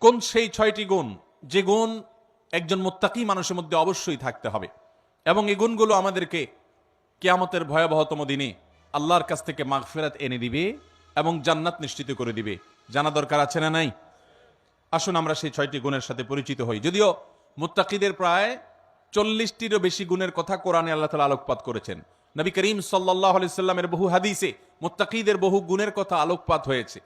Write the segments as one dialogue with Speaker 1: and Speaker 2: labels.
Speaker 1: কোন সেই 6টি গুণ যে গুণ একজন মুত্তাকি মানুষের মধ্যে অবশ্যই থাকতে হবে, এবং এই গুণগুলো আমাদেরকে কিয়ামতের ভয়াবহতম দিনে আল্লাহর কাছ থেকে মাগফিরাত এনে দিবে এবং জান্নাত নিশ্চিত করে দিবে। জানা দরকার আছে না নাই? আসুন আমরা সেই 6টি গুণের সাথে পরিচিত হই। যদিও মুত্তাকিদের প্রায় 40টিরও বেশি গুণের কথা কোরআনে আল্লাহ তাআলা আলোকপাত করেছেন। নবী করিম সাল্লাল্লাহু আলাইহি সাল্লামের বহু হাদিসে মুত্তাকিদের বহু গুণের কথা আলোকপাত হয়েছে।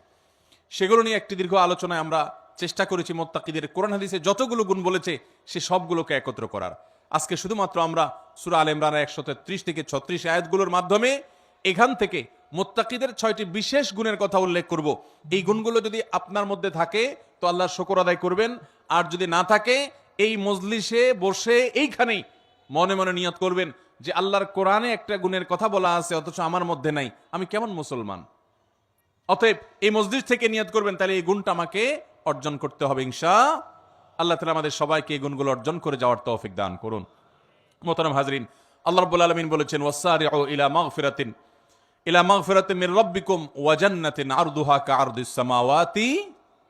Speaker 1: সেগুলো নিয়ে একটি দীর্ঘ আলোচনায় আমরা চেষ্টা করেছি মুত্তাকিদের কোরআন হাদিসে যতগুলো গুণ বলেছে সে সবগুলোকে একত্র করার। আজকে শুধুমাত্র আমরা সূরা আলে ইমরানের 133 থেকে 36 আয়াতগুলোর মাধ্যমে এখান থেকে মুত্তাকিদের 6টি বিশেষ গুণের কথা উল্লেখ করব। এই গুণগুলো যদি আপনার মধ্যে থাকে তো আল্লাহর শুকর আদায় করবেন, আর যদি না থাকে এই মজলিসে বসে এইখানেই মনে মনে নিয়ত করবেন যে আল্লাহর কোরআনে একটা গুণের কথা বলা আছে অথচ আমার মধ্যে নাই, আমি কেমন মুসলমান। অতএব এই মসজিদ থেকে নিয়ত করবেন, তাহলে এই গুণটা আমাকে অর্জন করতে হবে ইনশাআল্লাহ। তাআলা আমাদের সবাইকে এই গুণগুলো অর্জন করে যাওয়ার তৌফিক দান করুন। মোহতারাম হাজরিন, আল্লাহ রাব্বুল আলামিন বলেছেন ওয়াসারিউ ইলা মাগফিরাতিন মির রাব্বিকুম ওয়া জান্নাতিন আরদুহা কাআরদিস সামাওয়াতি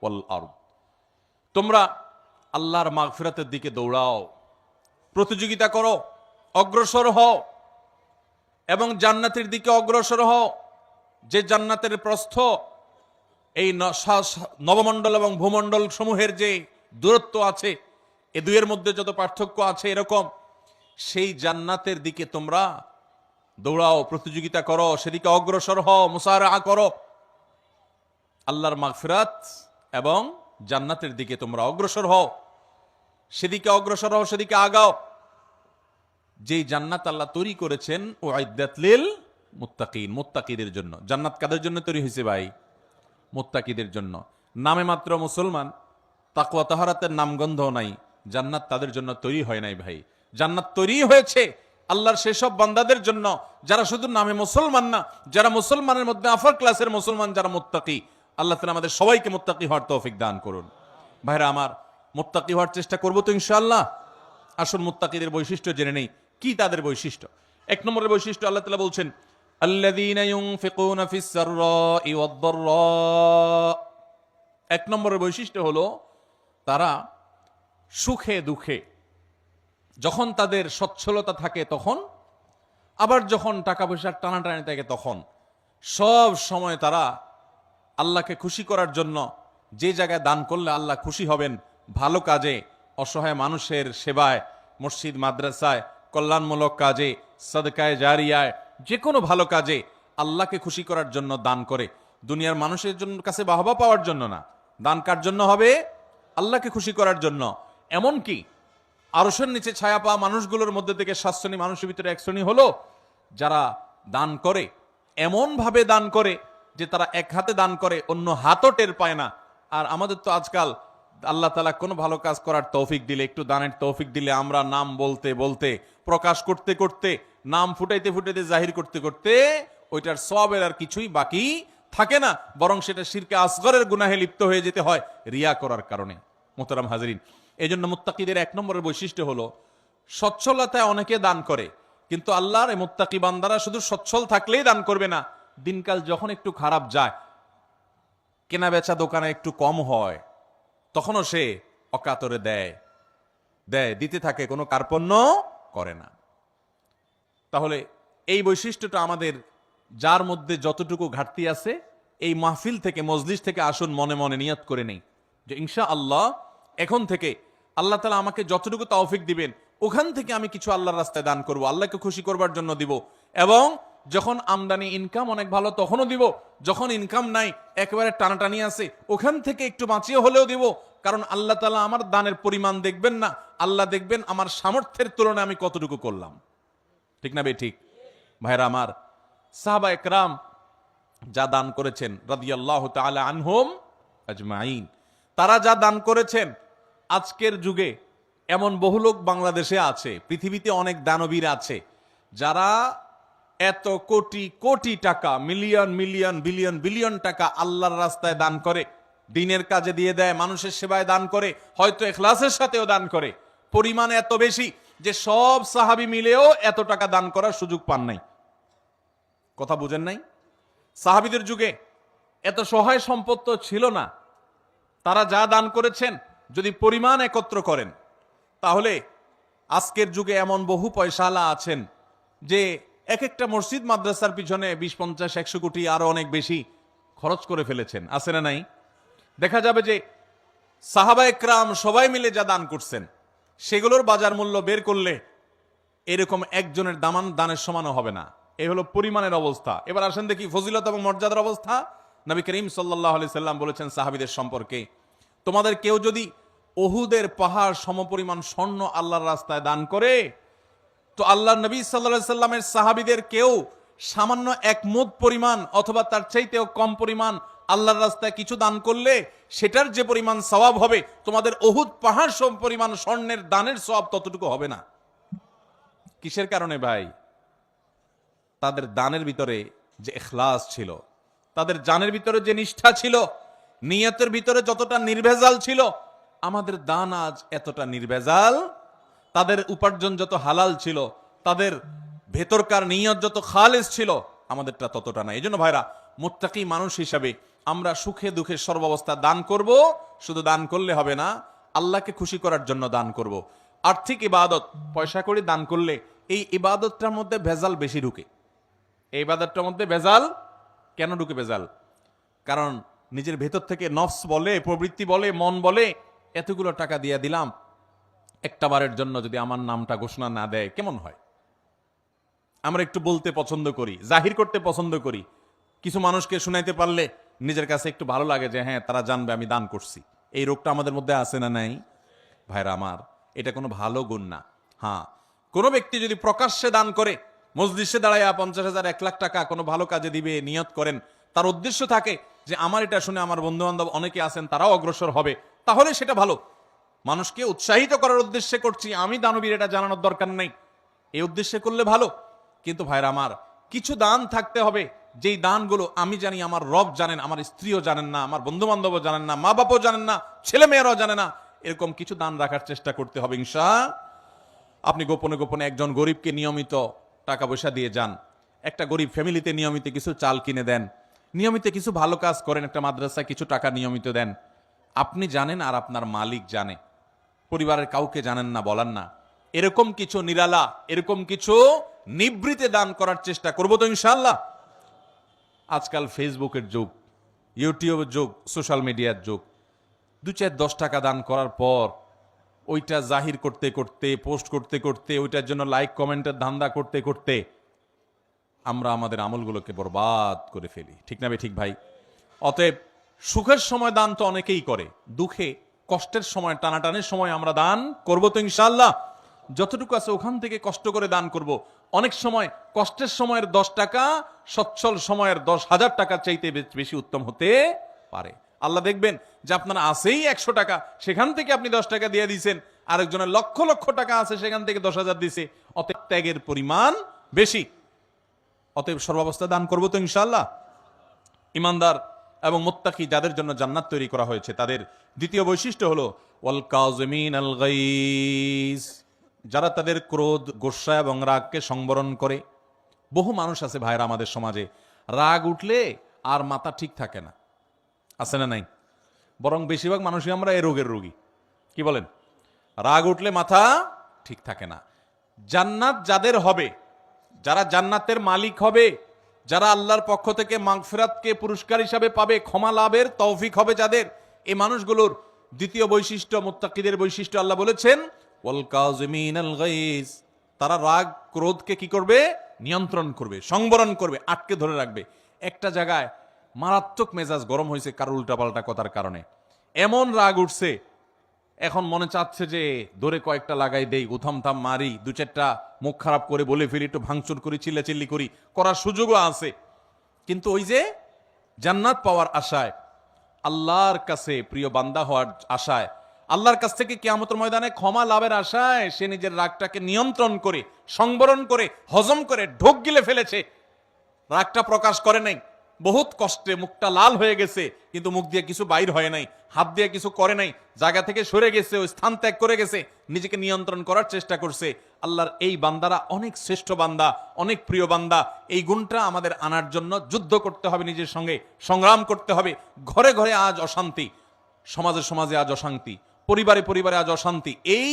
Speaker 1: ওয়াল আরদ। তোমরা আল্লাহর মাগফিরাতের দিকে দৌড়াও, প্রতিযোগিতা করো, অগ্রসর হও এবং জান্নাতের দিকে অগ্রসর হও। যে জান্নাতের প্রস্থ এই নবমণ্ডল এবং ভূমণ্ডল সমূহের যে দূরত্ব আছে, এ দুইয়ের মধ্যে যত পার্থক্য আছে এরকম, সেই জান্নাতের দিকে তোমরা দৌড়াও, প্রতিযোগিতা করো, সেদিকে অগ্রসর হও, মুসারাআ করো। আল্লাহর মাগফিরাত এবং জান্নাতের দিকে তোমরা অগ্রসর হও, সেদিকে অগ্রসর হও, সেদিকে আগাও। যেই জান্নাত আল্লাহ তৈরি করেছেন উইদ্দাত লিল মুত্তাকিন, মুত্তাকিদের জন্য। জান্নাত কাদের জন্য তৈরি হয়েছে ভাই? মুত্তাকিদের জন্য। নামে মাত্র মুসলমান, তাকওয়া তাহারাতের নামগন্ধ নাই, জান্নাত তাদের জন্য তৈরি হয় নাই ভাই। জান্নাত তৈরি হয়েছে আল্লাহর সেসব বান্দাদের জন্য যারা শুধু নামে মুসলমান না, যারা মুসলমানের মধ্যে আফার ক্লাসের মুসলমান, যারা মুত্তাকি। আল্লাহ তাআলা আমাদের সবাইকে মুত্তাকি হওয়ার তৌফিক দান করুন। ভাইরা আমার, মুত্তাকি হওয়ার চেষ্টা করব তো ইনশাআল্লাহ। আসুন মুত্তাকিদের বৈশিষ্ট্য জেনে নেই। কি তাদের বৈশিষ্ট্য? 1 নম্বরের বৈশিষ্ট্য আল্লাহ তাআলা বলছেন আল্লাযীনা ইউনফিকুনা ফিস সাররাই ওয়াদ দাররা। 1 নম্বরের বৈশিষ্ট্য হলো তারা সুখে দুঃখে, যখন তাদের সচ্ছলতা থাকে তখন, আবার যখন টাকা পয়সার টানাটানি থাকে তখন, সব সময় তারা আল্লাহকে খুশি করার জন্য যে জায়গায় দান করলে আল্লাহ খুশি হবেন, ভালো কাজে, অসহায় মানুষের সেবায়, মসজিদ মাদ্রাসায়, কল্যাণমূলক কাজে, সাদকায়ে জারিয়ায়, যে কোনো ভালো কাজে আল্লাহকে খুশি করার জন্য দান করে। দুনিয়ার মানুষের জন্য কাছে বাহবা পাওয়ার জন্য না, দান কার জন্য হবে? আল্লাহকে খুশি করার জন্য। এমনকি আরশের নিচে ছায়া পাওয়া মানুষগুলোর মধ্যে থেকে 7 শ্রেণী মানুষের ভিতরে 1 শ্রেণী হলো যারা দান করে, এমন ভাবে দান করে যে তারা এক হাতে দান করে, অন্য হাতও টের পায় না। আর আমাদের তো আজকাল আল্লাহ তাআলা কোনো ভালো কাজ করার তৌফিক দিলে, একটু দানের তৌফিক দিলে, আমরা নাম বলতে বলতে, প্রকাশ করতে করতে, নাম ফুটাইতে ফুটাইতে, জাহির করতে করতে ওইটার সওয়াবের আর কিছুই বাকি থাকে না, বরং সেটা শিরকে আসগরের গুনাহে লিপ্ত হয়ে যেতে হয় রিয়া করার কারণে। মোহতারাম হাজরিন, এই জন্য মুত্তাকিদের 1 নম্বরের বৈশিষ্ট্য হলো সচ্ছলতায় অনেকে দান করে, কিন্তু আল্লাহর এই মুত্তাকি বান্দারা শুধু সচ্ছল থাকলেই দান করবে না, দিনকাল যখন একটু খারাপ যায়, কেনা বেচা দোকানে একটু কম হয়, তখনও সে অকাতরে দেয়, দিতে থাকে, কোনো কার্পণ্য করে না। তাহলে এই বৈশিষ্ট্যটা আমাদের যার মধ্যে যতটুকু ঘাটতি আছে, এই মাহফিল থেকে, মজলিস থেকে আসুন মনে মনে নিয়ত করে নেই যে ইনশাআল্লাহ এখন থেকে আল্লাহ তাআলা আমাকে যতটুকু তৌফিক দিবেন ওখান থেকে আমি কিছু আল্লাহর রাস্তায় দান করব, আল্লাহকে খুশি করবার জন্য দিব। এবং যখন আমদানি ইনকাম অনেক ভালো তখনও দিব, যখন ইনকাম নাই, একেবারে টানাটানি আছে, ওখান থেকে একটু বাঁচিয়ে হলেও দিব। কারণ আল্লাহ তাআলা আমার দানের পরিমাণ দেখবেন না, আল্লাহ দেখবেন আমার সামর্থ্যের তুলনায় আমি কতটুকু করলাম। ঠিক না বে ঠিক? ভাইরা আমার, সাহাবা একরাম যা দান করেছেন রাদিয়াল্লাহু তাআলা আনহুম আজমাইন, তারা যা দান করেছেন, আজকের যুগে এমন বহু লোক বাংলাদেশে আছে, পৃথিবীতে অনেক দানবীর আছে যারা এত কোটি কোটি টাকা, মিলিয়ন মিলিয়ন বিলিয়ন বিলিয়ন টাকা আল্লাহর রাস্তায় দান করে, দিনের কাজে দিয়ে দেয়, মানুষের সেবায় দান করে, হয়তো ইখলাসের সাথেও দান করে। পরিমাণ এত বেশি যে সব সাহাবী মিলেও এত টাকা দান করার সুযোগ পান নাই। কথা বুঝেন নাই? সাহাবীদের যুগে এত সহায় সম্পদ তো ছিল না, তারা যা দান করেছেন যদি পরিমাণ একত্র করেন, তাহলে আজকের যুগে এমন বহু পয়সাওয়ালা আছেন যে এক একটা মসজিদ মাদ্রাসার পিছনে 20, 50, 100 কোটি আরো অনেক বেশি খরচ করে ফেলেছেন, আছে না নাই? দেখা যাবে যে সাহাবায়ে কেরাম সবাই মিলে যা দান করছেন সেগুলোর বাজার মূল্য বের করলে এরকম একজনের দানের সমানও হবে না। এই হলো পরিমাণের অবস্থা। এবার আসেন দেখি ফজিলত এবং মর্যাদার অবস্থা। নবী করিম সাল্লাল্লাহু আলাইহি সাল্লাম বলেছেন সাহাবীদের সম্পর্কে, তোমাদের কেউ যদি উহুদের পাহাড় সমপরিমাণ স্বর্ণ আল্লাহর রাস্তায় দান করে, তো আল্লাহর নবী সাল্লাল্লাহু আলাইহি সাল্লামের সাহাবীদের কেউ সামান্য 1 মুদ পরিমাণ অথবা তার চাইতেও কম পরিমাণ আল্লাহর রাস্তায় কিছু দান করলে সেটার যে পরিমাণ সওয়াব হবে, তোমাদের উহুদ পাহাড় সম পরিমাণ স্বর্ণের দানের সওয়াব ততটুকু হবে না। কিসের কারণে ভাই? তাদের দানের ভিতরে যে ইখলাস ছিল, তাদের জানের ভিতরে যে নিষ্ঠা ছিল, নিয়তের ভিতরে যতটা নির্ভেজাল ছিল, আমাদের দান আজ এতটা নির্ভেজাল। তাদের উপার্জন যত হালাল ছিল, তাদের ভেতরকার নিয়ত যত খালেস ছিল, আমাদেরটা ততটা না। এই জন্য ভাইরা, মুত্তাকি মানুষ হিসাবে আমরা সুখে দুঃখে সর্বাবস্থা দান করব। শুধু দান করলে হবে না, আল্লাহকে খুশি করার জন্য দান করব। আর্থিক ইবাদত পয়সা করে দান করলে এই ইবাদতটার মধ্যে ভেজাল বেশি ঢুকে। এই ইবাদতটার মধ্যে ভেজাল কেন ঢুকে? ভেজাল কারণ নিজের ভেতর থেকে নফস বলে, প্রবৃত্তি বলে, মন বলে, এতগুলো টাকা দিয়ে দিলাম, একটা বারের জন্য যদি আমার নামটা ঘোষণা না দেয় কেমন হয়? আমরা একটু বলতে পছন্দ করি, জাহির করতে পছন্দ করি। কিছু মানুষকে শুনাইতে পারলে নিজের কাছে একটু ভালো লাগে যে হ্যাঁ, তারা জানবে আমি দান করছি। এই রোগটা আমাদের মধ্যে আছে না নাই? ভাইরা আমার, এটা কোনো ভালো গুণ না। হ্যাঁ, কোনো ব্যক্তি যদি প্রকাশ্যে দান করে, মজলিসে দাঁড়াইয়া 50,000, 1 লাখ টাকা কোনো ভালো কাজে দিবে নিয়ত করেন, তার উদ্দেশ্য থাকে যে আমার এটা শুনে আমার বন্ধু বান্ধব অনেকে আছেন তারাও অগ্রসর হবে, তাহলে সেটা ভালো। মানুষকে উৎসাহিত করার উদ্দেশ্যে করছি, আমি দানবীর এটা জানানোর দরকার নেই, এই উদ্দেশ্যে করলে ভালো। কিন্তু ভাইরা আমার, কিছু দান থাকতে হবে যেই দানগুলো আমি জানি, আমার রব জানেন, আমার স্ত্রীও জানেন না, আমার বন্ধু বান্ধবও জানেন না, মা বাবাও জানেন না, ছেলে মেয়েরাও জানে না। এরকম কিছু দান রাখার চেষ্টা করতে হবে ইনশাআল্লাহ। আপনি গোপনে গোপনে একজন গরিবকে নিয়মিত টাকা পয়সা দিয়ে যান, একটা গরিব ফ্যামিলিতে নিয়মিত কিছু চাল কিনে দেন, নিয়মিত কিছু ভালো কাজ করেন, একটা মাদ্রাসায় কিছু টাকা নিয়মিত দেন। আপনি জানেন আর আপনার মালিক জানে, পরিবারের কাউকে জানেন না, বলান না। এরকম কিছু নিরালা, এরকম কিছু নিবৃতে দান করার চেষ্টা করবো তো ইনশাআল্লাহ। আজকাল ফেসবুকের যুগ, ইউটিউবের যুগ, সোশ্যাল মিডিয়ার যুগ। 2, 4, 10 টাকা দান করার পর ওইটা জাহির করতে করতে, পোস্ট করতে করতে, ওইটার জন্য লাইক কমেন্টের ধান্দা করতে করতে আমরা আমাদের আমলগুলোকে বরবাদ করে ফেলি। ঠিক না ঠিক ভাই? অতএব সুখের সময় দান তো অনেকেই করে, দুঃখে কষ্টের সময়, টানাটানের সময় আমরা দান করবো তো ইনশাআল্লাহ। যতটুকু আছে ওখান থেকে কষ্ট করে দান করব। অনেক সময় কষ্টের সময়ের 10 টাকা সচ্ছল সময়ের 10,000 টাকা চাইতে বেশি উত্তম হতে পারে। আল্লাহ দেখবেন যে আপনার আছেই 100 টাকা, সেখান থেকে আপনি 10 টাকা দিয়ে দিয়েছেন, আরেকজনের লক্ষ লক্ষ টাকা আছে, সেখান থেকে 10,000 দিছে, অতএব ত্যাগের পরিমাণ বেশি। অতএব সর্বাবস্থা দান করবো তো ইনশাআল্লাহ। ইমানদার এবং মুত্তাকি যাদের জন্য জান্নাত তৈরি করা হয়েছে, তাদের দ্বিতীয় বৈশিষ্ট্য হলো ওয়াল কাযিমিন আল গাইজ, যারা তাদের ক্রোধ, গোসা এবং রাগকে সংবরণ করে। বহু মানুষ আছে ভাইরা আমাদের সমাজে, রাগ উঠলে আর মাথা ঠিক থাকে না, আছে না নাই? বরং বেশিরভাগ মানুষই আমরা এই রোগের রোগী। কি বলেন? রাগ উঠলে মাথা ঠিক থাকে না। জান্নাত যাদের হবে, যারা জান্নাতের মালিক হবে, যারা আল্লাহর পক্ষ থেকে মাগফিরাতকে পুরস্কার হিসাবে পাবে, ক্ষমা লাভের তৌফিক হবে যাদের, এই মানুষগুলোর দ্বিতীয় বৈশিষ্ট্য, মুত্তাকিদের বৈশিষ্ট্য, আল্লাহ বলেছেন ওয়াল কাযিমিন আল গাইজ, তারা রাগ ক্রোধকে কি করবে? নিয়ন্ত্রণ করবে, সংবরণ করবে, আটকে ধরে রাখবে। একটা জায়গায় মারাত্মক মেজাজ গরম হয়েছে কারো উল্টাপাল্টা কথার কারণে, এমন রাগ উঠছে, এখন মনে চাচ্ছে যে ধরে কয়েকটা লাগাই দেই, উথামথাম মারি, 2-4টা মুখ খারাপ করে বলে ফিরি, একটু ভাঙচুর করি, চিল্লাচিল্লি করি, করার সুযোগও আছে। কিন্তু ওই যে জান্নাত পাওয়ার আশায়, আল্লাহর কাছে প্রিয় বান্দা হওয়ার আশায়, আল্লাহর কাছ থেকে কিয়ামতের ময়দানে ক্ষমা লাভের আশায় সে নিজের রাগটাকে নিয়ন্ত্রণ করে, সংবরণ করে, হজম করে ঢোক গিলে ফেলেছে, রাগটা প্রকাশ করে নাই। বহুত কষ্টে মুখটা লাল হয়ে গেছে, কিন্তু মুখ দিয়ে কিছু বাইর হয় নাই, হাত দিয়ে কিছু করে নাই, জায়গা থেকে সরে গেছে, ওই স্থান ত্যাগ করে গেছে, নিজেকে নিয়ন্ত্রণ করার চেষ্টা করছে। আল্লাহর এই বান্দারা অনেক শ্রেষ্ঠ বান্দা, অনেক প্রিয় বান্দা। এই গুণটা আমাদের আনার জন্য যুদ্ধ করতে হবে, নিজের সঙ্গে সংগ্রাম করতে হবে। ঘরে ঘরে আজ অশান্তি, সমাজে সমাজে আজ অশান্তি, পরিবারে পরিবারে আজ অশান্তি। এই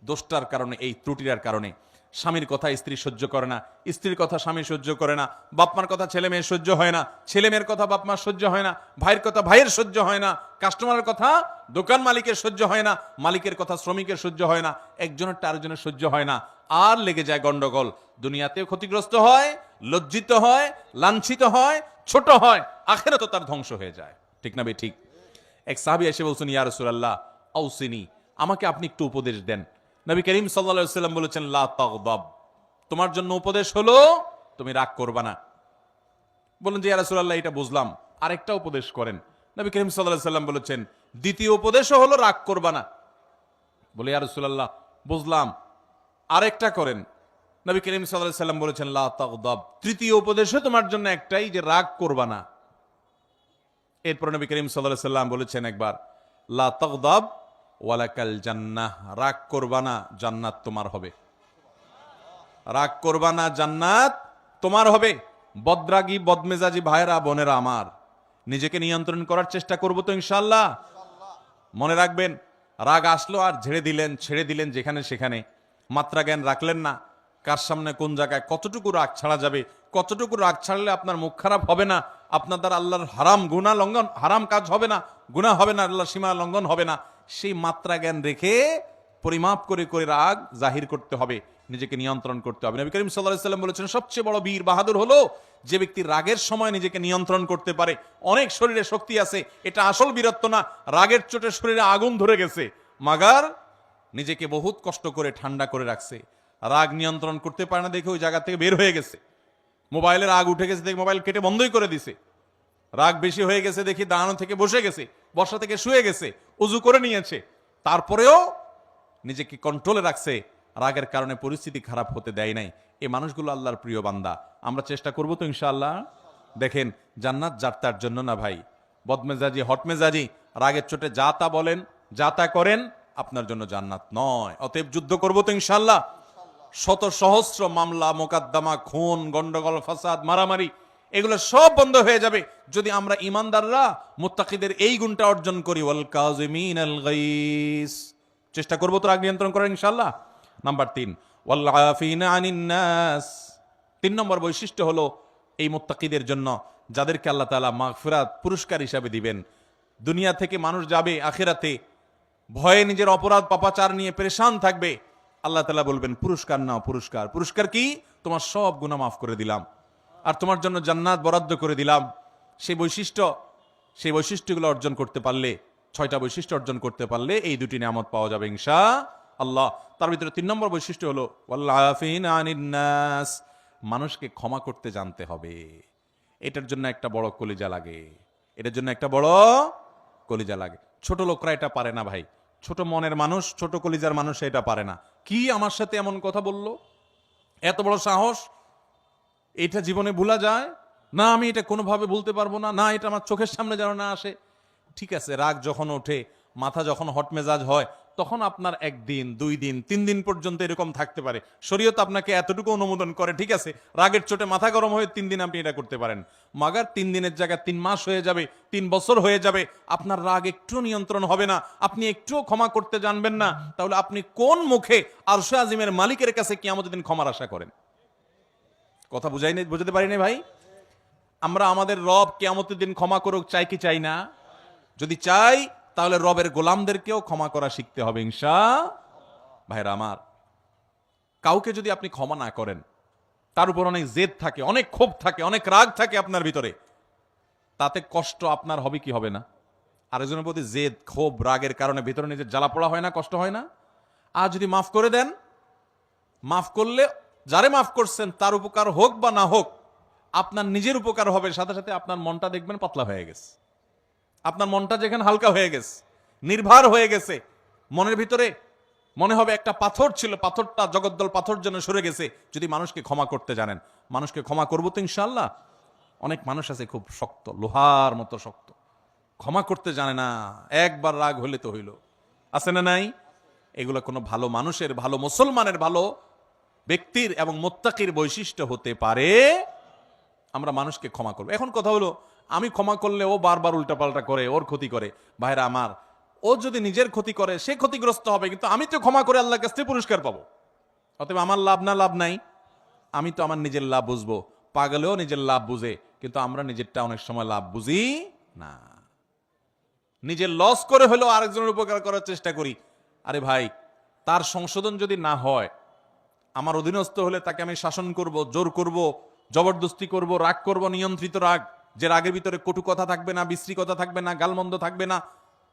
Speaker 1: দোষটার কারণে, এই ত্রুটির কারণে। স্বামীর কথা স্ত্রী সহ্য করে না, স্ত্রীর কথা স্বামী সহ্য করে না, বাপমার কথা ছেলে মেয়ের সহ্য হয় না, ছেলে মেয়ের কথা বাপমার সহ্য হয় না, ভাইয়ের কথা ভাইয়ের সহ্য হয় না, কাস্টমারের কথা দোকান মালিকের সহ্য হয় না, মালিকের কথা শ্রমিকের সহ্য হয় না, একজনের আরেকজনের সহ্য হয় না, আর লেগে যায় গন্ডগোল। দুনিয়াতেও ক্ষতিগ্রস্ত হয়, লজ্জিত হয়, লাঞ্ছিত হয়, ছোট হয়, আখিরাতেও তার ধ্বংস হয়ে যায়। ঠিক না বে ঠিক? এক সাহাবী এসে বলছেন, ইয়া রাসূলুল্লাহ আউসিনি, আমাকে আপনি একটু উপদেশ দেন। নবী করিম সাল্লাল্লাহু আলাইহি ওয়াসাল্লাম বলেছেন, লা তাগদাব, তোমার জন্য উপদেশ হলো তুমি রাগ করবা না। বলেন যে ইয়া রাসূলুল্লাহ এটা বুঝলাম, আরেকটা উপদেশ করেন। নবী করিম সাল্লাল্লাহু আলাইহি ওয়াসাল্লাম বলেছেন, দ্বিতীয় উপদেশও হলো রাগ করবা না। বলে ইয়া রাসূলুল্লাহ বুঝলাম, আরেকটা করেন। নবী করিম সাল্লাল্লাহু আলাইহি ওয়াসাল্লাম বলেছেন, লা তাগদাব, তৃতীয় উপদেশও তোমার জন্য একটাই, যে রাগ করবা না। এরপর নবী করিম সাল্লাল্লাহু আলাইহি ওয়াসাল্লাম বলেছেন একবার, লা তাগদাব ওয়ালাকাল জান্নাহ, রাগ করবা না, জান্নাত তোমার হবে। রাগ করবা না, জান্নাত তোমার হবে। বদরাগী বদমেজাজি ভাইরা বোনেরা আমার, নিজেকে নিয়ন্ত্রণ করার চেষ্টা করবো তো ইনশাআল্লাহ। মনে রাখবেন, রাগ আসলো আর ছেড়ে দিলেন যেখানে সেখানে, মাত্রা জ্ঞান রাখলেন না কার সামনে কোন জায়গায় কতটুকু রাগ ছাড়া যাবে, কতটুকু রাগ ছাড়লে আপনার মুখ খারাপ হবে না, আপনার দ্বারা আল্লাহর হারাম গুনাহ লঙ্ঘন, হারাম কাজ হবে না, গুনাহ হবে না, আল্লাহর সীমা লঙ্ঘন হবে না, সেই মাত্রা জ্ঞান রেখে পরিমাপ করে করে রাগ জাহির করতে হবে, নিজেকে নিয়ন্ত্রণ করতে হবে। নবী করিম সাল্লাল্লাহু আলাইহি ওয়াসাল্লাম বলেছেন, সবচেয়ে বড় বীর বাহাদুর হলো যে ব্যক্তি রাগের সময় নিজেকে নিয়ন্ত্রণ করতে পারে। অনেক শরীরে শক্তি আছে, এটা আসল বীরত্ব না, রাগের চোটে শরীরে আগুন ধরে গেছে, মাগার নিজেকে বহুত কষ্ট করে ঠান্ডা করে রাখছে। রাগ নিয়ন্ত্রণ করতে পারে না দেখে ওই জায়গা থেকে বের হয়ে গেছে। মোবাইলের আগ উঠে গেছে দেখে মোবাইল কেটে বন্ধই করে দিছে। রাগ বেশি হয়ে গেছে দেখি দাঁড়ানো থেকে বসে গেছে, বসা থেকে শুয়ে গেছে, উজু করে নিয়েছে, তারপরেও নিজেকে কন্ট্রোলে রাখছে, রাগের কারণে পরিস্থিতি খারাপ হতে দেয় নাই। এই মানুষগুলো আল্লাহর প্রিয় বান্দা। আমরা চেষ্টা করবো তো ইনশাআল্লাহ। দেখেন, জান্নাত যার তার জন্য না ভাই। বদমেজাজি হটমেজাজি রাগের চোটে যা তা বলেন, যা তা করেন, আপনার জন্য জান্নাত নয়। অতএব যুদ্ধ করবো তো ইনশাআল্লাহ। শত সহস্র মামলা মোকদ্দমা, খুন, গন্ডগোল, ফাসাদ, মারামারি, এগুলো সব বন্ধ হয়ে যাবে যদি আমরা ইমানদাররা মুত্তাকিদের এই গুণটা অর্জন করি, ওয়াল কাযিমিনাল গায়স। চেষ্টা করবো তো রাগ নিয়ন্ত্রণ করার ইনশাআল্লাহ। নাম্বার 3, ওয়াল আফিনা আনিন নাস। 3 নম্বর বৈশিষ্ট্য হলো এই মুত্তাকিদের জন্য, যাদেরকে আল্লাহ তাআলা মাগফিরাত পুরস্কার হিসাবে দিবেন। দুনিয়া থেকে মানুষ যাবে আখিরাতে ভয়ে নিজের অপরাধ পাপাচার নিয়ে পেরেশান থাকবে, আল্লাহ তাআলা বলবেন পুরস্কার নাও, পুরস্কার। পুরস্কার কি? তোমার সব গুনাহ মাফ করে দিলাম আর তোমার জন্য জান্নাত বরাদ্দ করে দিলাম। সেই বৈশিষ্ট্যগুলো অর্জন করতে পারলে, 6টা বৈশিষ্ট্য অর্জন করতে পারলে এই 2টি নিয়ামত পাওয়া যাবে ইনশাআল্লাহ। তার ভিতরে 3 নম্বর বৈশিষ্ট্য হলো ওয়াল আফিনা আনিন নাস, মানুষকে ক্ষমা করতে জানতে হবে। এটার জন্য একটা বড় কলিজা লাগে, এটার জন্য একটা বড় কলিজা লাগে। ছোট লোকরা এটা পারে না ভাই, ছোট মনের মানুষ, ছোট কলিজার মানুষ এটা পারে না। কি আমার সাথে এমন কথা বললো, এত বড় সাহস, এটা জীবনে ভোলা যায় না, আমি এটা কোনোভাবে ভুলতে পারবো না, না এটা আমার চোখের সামনে যেন না আসে। ঠিক আছে, রাগ যখন ওঠে, মাথা যখন হটমেজাজ হয়, তখন আপনার 1 দিন 2 দিন 3 দিন পর্যন্ত এরকম থাকতে পারে। শরীয়ত আপনাকে এতটুকু অনুমোদন করে, ঠিক আছে, রাগের চোটে মাথা গরম হয়ে 3 দিন আপনি এটা করতে পারেন। মাগার 3 দিনের জায়গায় 3 মাস হয়ে যাবে, 3 বছর হয়ে যাবে, আপনার রাগ একটু নিয়ন্ত্রণ হবে না, আপনি একটুও ক্ষমা করতে জানবেন না, তাহলে আপনি কোন মুখে আরশে আজিমের মালিকের কাছে কিয়ামতের দিন ক্ষমার আশা করেন? কথা বুঝাতে পারি না ভাই? আমরা আমাদের রব কিয়ামতের দিন ক্ষমা করুক চাই কি চাই না? যদি চাই তাহলে রবের গোলামদেরকেও ক্ষমা করা শিখতে হবে ভাইরা আমার। কাউকে যদি আপনি ক্ষমা না করেন, তার উপর অনেক জেদ থাকে, অনেক ক্ষোভ থাকে, অনেক রাগ থাকে আপনার ভিতরে, তাতে কষ্ট আপনার হবে কি হবে না? আরেকজনের প্রতি জেদ ক্ষোভ রাগের কারণে ভিতরে নিজের জ্বালা পোড়া হয় না, কষ্ট হয় না? আর যদি মাফ করে দেন, মাফ করলে যারে মাফ করছেন তার উপকার হোক বা না হোক, আপনার নিজের উপকার হবে, সাথে সাথে আপনার মনটা দেখবেন পাতলা হয়ে গেছে, আপনার মনটা যেখানে হালকা হয়ে গেছে, নির্ভার হয়ে গেছে, মনের ভিতরে মনে হবে একটা পাথর ছিল, পাথরটা জগদ্দল পাথর যেন সরে গেছে। যদি মানুষকে ক্ষমা করতে জানেন, মানুষকে ক্ষমা করবো তো ইনশাআল্লাহ। অনেক মানুষ আছে খুব শক্ত, লোহার মতো শক্ত, ক্ষমা করতে জানে না, একবার রাগ হইলে তো হইল, আছে না নাই? এগুলো কোনো ভালো মানুষের, ভালো মুসলমানের, ভালো ব্যক্তির এবং মুত্তাকির বৈশিষ্ট্য হতে পারে। আমরা মানুষকে ক্ষমা করবো। এখন কথা হলো, আমি ক্ষমা করলে ও বারবার উল্টাপাল্টা করে, ওর ক্ষতি করে। ভাইরা আমার, ও যদি নিজের ক্ষতি করে সে ক্ষতিগ্রস্ত হবে, কিন্তু আমি তো ক্ষমা করে আল্লাহর কাছ থেকে পুরস্কার পাবো। অতএব আমার লাভ না লাভ নাই, আমি তো আমার নিজের লাভ বুঝবো। পাগলেও নিজের লাভ বুঝে, কিন্তু আমরা নিজেরটা অনেক সময় লাভ বুঝি না। নিজের লস করে হলেও আরেকজনের উপকার করার চেষ্টা করি। আরে ভাই, তার সংশোধন যদি না হয়, আমার অধীনস্থ হলে তাকে আমি শাসন করব, জোর করব, জবরদস্তি করব, রাগ করব, নিয়ন্ত্রিত রাগ, যে রাগের ভিতরে কটু কথা থাকবে না, বিশ্রী কথা থাকবে না, গালমন্দ থাকবে না,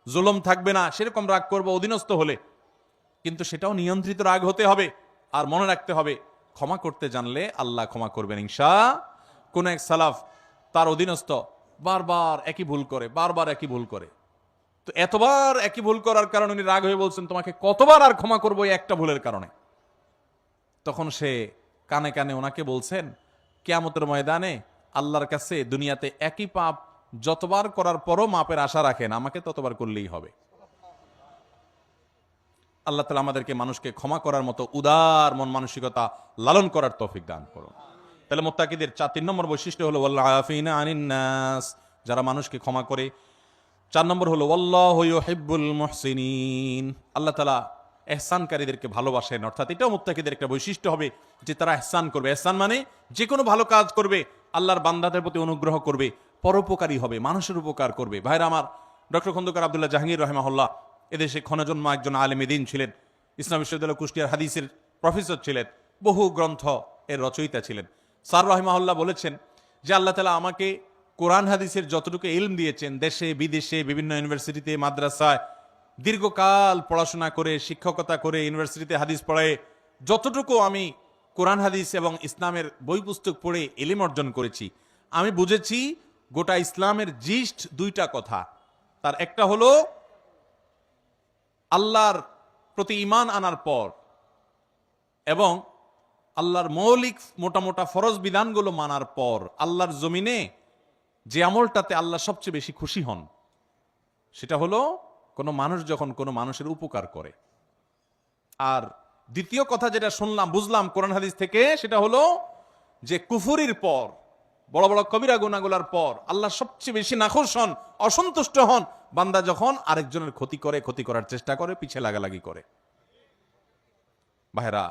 Speaker 1: জুলুম থাকবে না, সেরকম রাগ করব অধীনস্থ হলে। কিন্তু সেটাও নিয়ন্ত্রিত রাগ হতে হবে। আর মনে রাখতে হবে, ক্ষমা করতে জানলে আল্লাহ ক্ষমা করবেন ইনশাআল্লাহ। কোন এক সালাফ, তার অধীনস্থ বারবার একই ভুল করে, বারবার একই ভুল করে। তো এতবার একই ভুল করার কারণে উনি রাগ হয়ে বলছেন, তোমাকে কতবার আর ক্ষমা করবো এই একটা ভুলের কারণে। তখন সে কানে কানে ওনাকে বলছেন, কিয়ামতের ময়দানে আল্লাহর কাছে দুনিয়াতে একই পাপ যতবার করার পরও মাপের আশা রাখেন, আমাকে ততবার করলেই হবে। আল্লাহ তাআলা আমাদেরকে মানুষকে ক্ষমা করার মতো উদার মন মানসিকতা লালন করার তৌফিক দান করুন। তাহলে মুত্তাকিদের 3 নম্বর বৈশিষ্ট্য হলো ওয়াল আফিনা আনিন নাস, যারা মানুষকে ক্ষমা করে। 4 নম্বর হলো ওয়াল্লাহু ইউহিব্বুল মুহসিনিন, আল্লাহ তাআলা ইহসানকারীদেরকে ভালোবাসেন। অর্থাৎ এটাও মুত্তাকিদের একটা বৈশিষ্ট্য হবে যে তারা ইহসান করবে। ইহসান মানে যে কোনো ভালো কাজ করবে, আল্লাহর বান্দাদের প্রতি অনুগ্রহ করবে, পরোপকারী হবে, মানুষের উপকার করবে। ভাইরা আমার, ডক্টর খন্দকার আব্দুল্লাহ জাহাঙ্গীর রাহিমাহুল্লাহ এদেশে ক্ষণজন্মা একজন আলেমে দ্বীন ছিলেন, ইসলাম বিশ্ববিদ্যালয় কুষ্টিয়ার হাদিসের প্রফেসর ছিলেন, বহু গ্রন্থ এর রচয়িতা ছিলেন। স্যার রাহিমাহুল্লাহ বলেছেন যে আল্লাহ তাআলা আমাকে কোরআন হাদিসের যতটুকু ইলম দিয়েছেন, দেশে বিদেশে বিভিন্ন ইউনিভার্সিটিতে মাদ্রাসায় দীর্ঘকাল পড়াশোনা করে, শিক্ষকতা করে, ইউনিভার্সিটিতে হাদিস পড়ায় যতটুকু আমি কোরআন হাদিস এবং ইসলামের বই পুস্তক পড়ে ইলম অর্জন করেছি, আমি বুঝেছি গোটা ইসলামের জিস্ট 2টা কথা। তার একটা হলো আল্লাহর প্রতি ঈমান আনার পর এবং আল্লাহর মৌলিক মোটা মোটা ফরজ বিধানগুলো মানার পর আল্লাহর জমিনে যে আমলটাতে আল্লাহ সবচেয়ে বেশি খুশি হন, সেটা হলো কোনো মানুষ যখন কোনো মানুষের উপকার করে। আর দ্বিতীয় কথা যেটা শুনলাম বুঝলাম কোরআন হাদিস থেকে, সেটা হলো যে কুফরির পর, বড় বড় কবিরা গুনাহগুলোর পর আল্লাহ সবচেয়ে বেশি নাখুশ হন, অসন্তুষ্ট হন বান্দা যখন আরেকজনের ক্ষতি করে, ক্ষতি করার চেষ্টা করে, পিছে লাগালাগি করে। ভাইরা,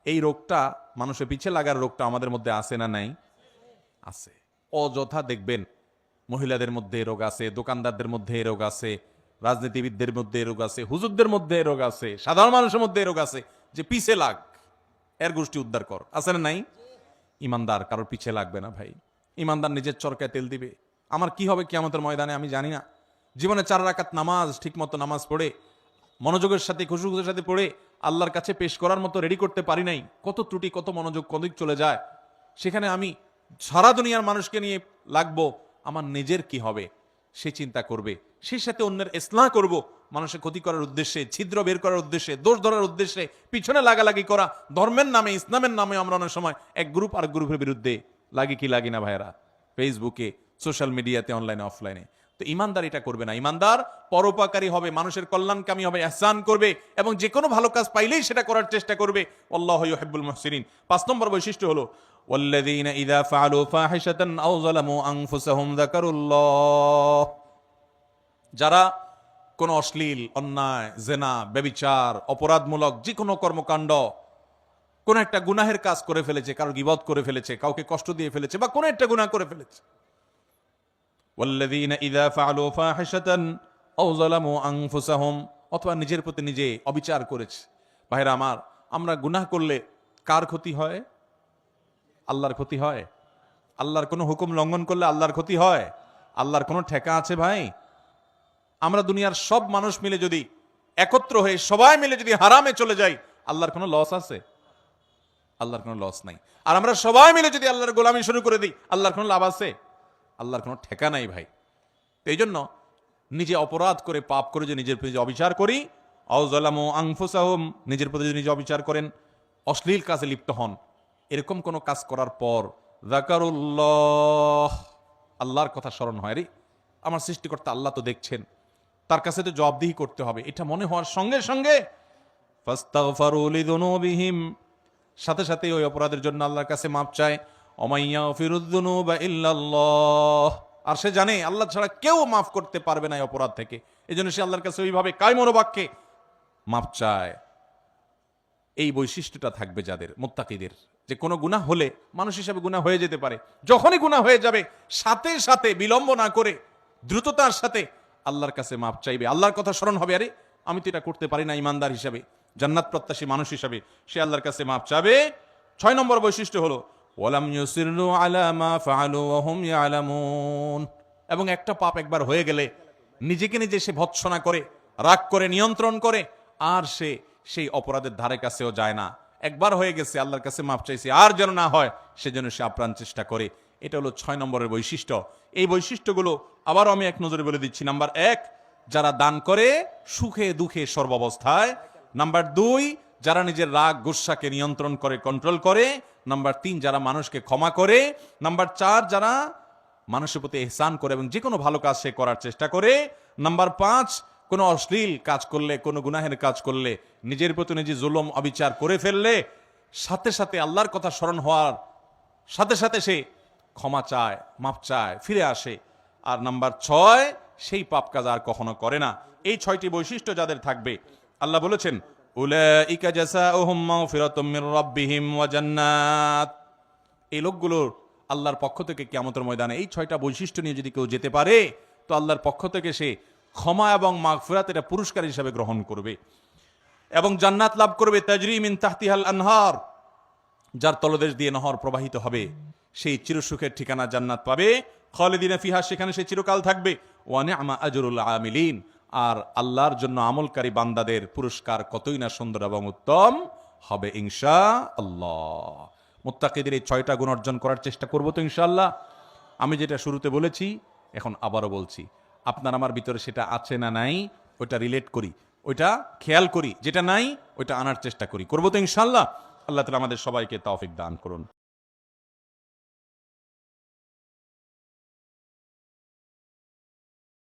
Speaker 1: এই রোগটা, মানুষের পিছে লাগার রোগটা আমাদের মধ্যে আছে না নাই? আছে। অযথা দেখবেন মহিলাদের মধ্যে রোগ আছে, দোকানদারদের মধ্যে রোগ আছে, রাজনীতিবিদদের মধ্যে রোগ আছে, হুজুরদের মধ্যে রোগ আছে, সাধারণ মানুষের মধ্যে রোগ আছে, যে পিছে লাগ, এর গোষ্ঠী উদ্ধার কর। আছে না নাই? ইমানদার কারোর পিছে লাগবে না ভাই। ইমানদার নিজের চরকায় তেল দিবে। আমার কি হবে কিয়ামতের ময়দানে আমি জানি না। জীবনে 4 রাকাত নামাজ ঠিক মতো নামাজ পড়ে, মনোযোগের সাথে, খুশুখুশুর সাথে পড়ে আল্লাহর কাছে পেশ করার মতো রেডি করতে পারি নাই। কত ত্রুটি, কত মনোযোগ কদিক চলে যায়। সেখানে আমি সারা দুনিয়ার মানুষকে নিয়ে লাগবো, আমার নিজের কি হবে সে চিন্তা করবে। সেই সাথে অন্যের ইসলাহ করব, মানুষের ক্ষতি করার উদ্দেশ্যে, ছিদ্র বের করার উদ্দেশ্যে, দোষ ধরার উদ্দেশ্যে পিছনে লাগালাগি করা। ধর্মের নামে, ইসলামের নামে আমরা অনেক সময় এক গ্রুপ আর গ্রুপের বিরুদ্ধে লাগি কি লাগি না ভাইয়েরা, ফেসবুকে, সোশ্যাল মিডিয়াতে, অনলাইনে, অফলাইনে। তো ইমানদার এটা করবে না। ইমানদার পরোপকারী হবে, মানুষের কল্যাণকামী হবে, ইহসান করবে এবং যে কোনো ভালো কাজ পাইলেই সেটা করার চেষ্টা করবে। আল্লাহু ইউহিব্বুল মুহসিনিন। 5 নম্বর বৈশিষ্ট্য হলো ওয়াল্লাযীনা ইযা ফাআলু ফাহিশাতান আও যালামু আনফুসাহুম যাকারুল্লাহ, যারা কোন অশ্লীল, অন্যায়, জেনা, ব্যভিচার, অপরাধমূলক যে কোনো কর্মকাণ্ড, কোন একটা গুনাহের কাজ করে ফেলেছে, কারোর গীবত করে ফেলেছে, কাউকে কষ্ট দিয়ে ফেলেছে, বা কোন একটা গুনাহ করে ফেলেছে, ওয়াল্লাযীনা ইযা ফাআলু ফাহিশাতান আও যালামু আনফুসাহুম, অথবা নিজের প্রতি নিজে অবিচার করেছে। ভাইরা আমার, আমরা গুনাহ করলে কার ক্ষতি হয়? আল্লাহর ক্ষতি হয়। আল্লাহর কোনো হুকুম লঙ্ঘন করলে আল্লাহর ক্ষতি হয়। আল্লাহর কোনো ঠেকা আছে ভাই? আমরা দুনিয়ার সব মানুষ মিলে যদি একত্র হয়ে সবাই মিলে যদি হারামে চলে যাই, আল্লাহর কোনো লস আছে? আল্লাহর কোনো লস নাই। আর আমরা সবাই মিলে যদি আল্লাহর গোলামি শুরু করে দিই, আল্লাহর কোনো লাভ আছে? আল্লাহর কোনো ঠেকা নাই ভাই। তো এই জন্য নিজে অপরাধ করে, পাপ করে যে নিজের প্রতি অবিচার করি, আও যালামু আনফুসাহুম, নিজের প্রতি যদি নিজে অবিচার করেন, অশ্লীল কাজে লিপ্ত হন, এরকম কোন কাজ করার পর যাকারুল্লাহ, আল্লাহর কথা স্মরণ হয়, রে আমার সৃষ্টিকর্তা আল্লাহ তো দেখছেন, তার কাছে তো জবাবদিহি করতে হবে, এটা মনে হওয়ার সঙ্গে সঙ্গে ফাস্তাগফারু লিযুনুবিহিম, সাথে সাথে ওই অপরাধের জন্য আল্লাহর কাছে মাপ চায়। ওয়া ইয়াগফিরুয যুনুবা ইল্লাল্লাহ, আর সে জানে আল্লাহ ছাড়া কেউ মাফ করতে পারবে না এই অপরাধ থেকে, এই জন্য সে আল্লাহর কাছে ওইভাবে কায় মনোবাক্যে মাপ চায়। এই বৈশিষ্ট্যটা থাকবে যাদের, মুত্তাকিদের, যে কোনো গুনাহ হলে মানুষ হিসাবে গুনাহ হয়ে যেতে পারে, যখনই গুনাহ হয়ে যাবে সাথে সাথে বিলম্ব না করে দ্রুততার সাথে আল্লাহর কাছে মাপ চাইবে। আল্লাহর কথা স্মরণ হবে, আরে আমি তো এটা করতে পারি না, ইমানদার হিসাবে, জান্নাত প্রত্যাশী মানুষ হিসাবে সে আল্লাহর কাছে মাপ চাবে। 6 নম্বর বৈশিষ্ট্য হলো ওয়ালাম ইউসিরু আলা মা ফাআলু ওয়া হুম ইয়ালামুন। এবং একটা পাপ একবার হয়ে গেলে নিজেকে নিজে সে ভৎসনা করে, রাগ করে, নিয়ন্ত্রণ করে, আর সে সেই অপরাধের ধারে কাছেও যায় না। একবার হয়ে গেছে, আল্লাহর কাছে মাপ চাইছে, আর যেন না হয় সেজন্য সে আপ্রাণ চেষ্টা করে। এটা হলো 6 নম্বরের বৈশিষ্ট্য। এই বৈশিষ্ট্যগুলো আবারও আমি এক নজরে বলে দিচ্ছি। নাম্বার 1, যারা দান করে সুখে দুঃখে সর্বাবস্থায়। নাম্বার 2, যারা নিজের রাগ গুসাকে নিয়ন্ত্রণ করে, কন্ট্রোল করে। নাম্বার 3, যারা মানুষকে ক্ষমা করে। নাম্বার 4, যারা মানুষের প্রতি ইহসান করে এবং যে কোনো ভালো কাজ সে করার চেষ্টা করে। নাম্বার 5, কোনো অশ্লীল কাজ করলে, কোনো গুনাহের কাজ করলে, নিজের প্রতি নিজে জুলুম অবিচার করে ফেললে সাথে সাথে আল্লাহর কথা স্মরণ হওয়ার সাথে সাথে সে ক্ষমা চায়, মাপ চায়, ফিরে আসে। আর নাম্বার 6, সেই পাপ কাজ আর কখনো করে না। এই 6টি বৈশিষ্ট্য যাদের থাকবে, আল্লাহ বলেছেন উলাইকা জাযাউহুম মাগফিরাতুম মির রাব্বিহিম ওয়া জান্নাত। এই লোকগুলোর আল্লাহর পক্ষ থেকে কিয়ামতের ময়দানে এই 6টা বৈশিষ্ট্য নিয়ে যদি কেউ যেতে পারে, তো আল্লাহর পক্ষ থেকে সে ক্ষমা এবং মাগফিরাত এটা পুরস্কার হিসেবে গ্রহণ করবে এবং জান্নাত লাভ করবে। তাজরি মিন তাহতিহাল আনহার, যার তলদেশ দিয়ে নহর প্রবাহিত হবে, সেই চিরসুখের ঠিকানা জান্নাত পাবে। খালিদিনা ফিহা, সেখানে সে চিরকাল থাকবে। ওয়া নি'মা আজরুল আমিলিন, আর আল্লাহর জন্য আমলকারী বান্দাদের পুরস্কার কতই না সুন্দর এবং উত্তম হবে ইনশাআল্লাহ। মুত্তাকিদের এই 6টা গুণ অর্জন করার চেষ্টা করব তো ইনশাআল্লাহ। আমি যেটা শুরুতে বলেছি এখন আবারও বলছি, আপনার আমার ভিতরে সেটা আছে না নাই ওইটা রিলেট করি, ওইটা খেয়াল করি, যেটা নাই ওইটা আনার চেষ্টা করি, করবো তো ইনশাআল্লাহ। আল্লাহ তাআলা আমাদের সবাইকে তৌফিক দান করুন।